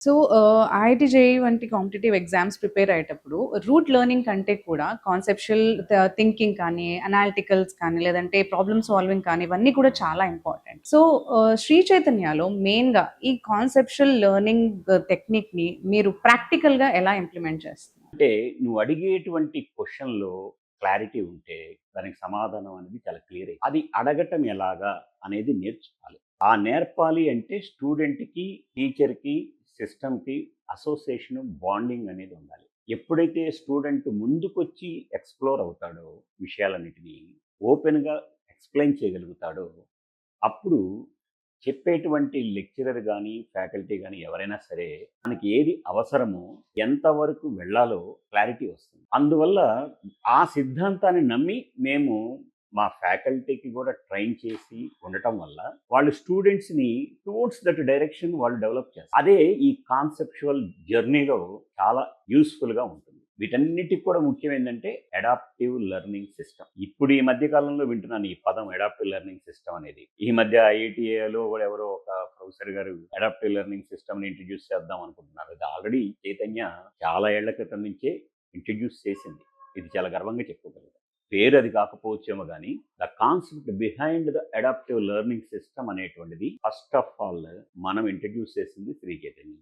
So, IIT JEE వంటి competitive exams prepare అయ్యేటప్పుడు route learning కంటే కూడా కాన్సెప్షువల్ థింకింగ్ కానీ, అనాలిటికల్స్ కానీ, లేదంటే ప్రాబ్లమ్ సాల్వింగ్ కానీ ఇవన్నీ కూడా చాలా ఇంపార్టెంట్. సో, శ్రీ చైతన్యలో మెయిన్‌గా ఈ కాన్సెప్షువల్ లెర్నింగ్ టెక్నిక్‌ని మీరు ప్రాక్టికల్‌గా ఎలా ఇంప్లిమెంట్ చేస్తున్నారు? అంటే నువ్వు అడిగేటువంటి క్వెషన్‌లో క్లారిటీ ఉంటే, దానికి సమాధానం అనేది చాలా క్లియర్ అది అడగటం ఎలాగా అనేది నేర్చుకోవాలి. ఆ నేర్పాలి అంటే స్టూడెంట్‌కి, టీచర్‌కి, సిస్టమ్‌కి అసోసియేషన్, బాండింగ్ అనేది ఉండాలి. ఎప్పుడైతే స్టూడెంట్ ముందుకొచ్చి ఎక్స్‌ప్లోర్ అవుతాడో విషయాలన్నిటిని, ఓపెన్‌గా ఎక్స్‌ప్లెయిన్ చేయగలుగుతాడో, అప్పుడు చెప్పేటువంటి లెక్చరర్ గానీ, ఫ్యాకల్టీ గానీ ఎవరైనా సరే, మనకి ఏది అవసరమో, ఎంతవరకు వెళ్ళాలో క్లారిటీ వస్తుంది. అందువల్ల ఆ సిద్ధాంతాన్ని నమ్మి మేము మా ఫ్యాకల్టీకి గూడా ట్రైన్ చేసి ఉండటం వల్ల, వాళ్ళు స్టూడెంట్స్‌ని టువర్డ్స్ దట్ డైరెక్షన్ వాళ్ళు డెవలప్ చేస్తారు. అదే ఈ కాన్సెప్చువల్ జర్నీలో చాలా యూజ్‌ఫుల్‌గా ఉంటుంది. వీటన్నిటికి కూడా ముఖ్యం ఏందంటే అడాప్టివ్ లెర్నింగ్ సిస్టమ్. ఇప్పుడు ఈ మధ్య కాలంలో వింటున్నాను ఈ పదం అడాప్టివ్ లెర్నింగ్ సిస్టమ్ అనేది. ఈ మధ్య ఐఐటీఏలో కూడా ఎవరో ఒక ప్రొఫెసర్ గారు అడాప్టివ్ లెర్నింగ్ సిస్టమ్‌ని ఇంట్రొడ్యూస్ చేద్దాం అనుకుంటున్నారు. ఇది ఆల్రెడీ చైతన్య చాలా ఏళ్ల క్రితం నుంచే ఇంట్రొడ్యూస్ చేసింది. ఇది చాలా గర్వంగా చెప్పుకోగలుగుతాం. పేరు అది కాకపోవచ్చేమో గానీ, the concept behind the adaptive learning system అనేటువంటిది ఫస్ట్ ఆఫ్ ఆల్ మనం ఇంట్రొడ్యూస్ చేసింది శ్రీ చైతన్య.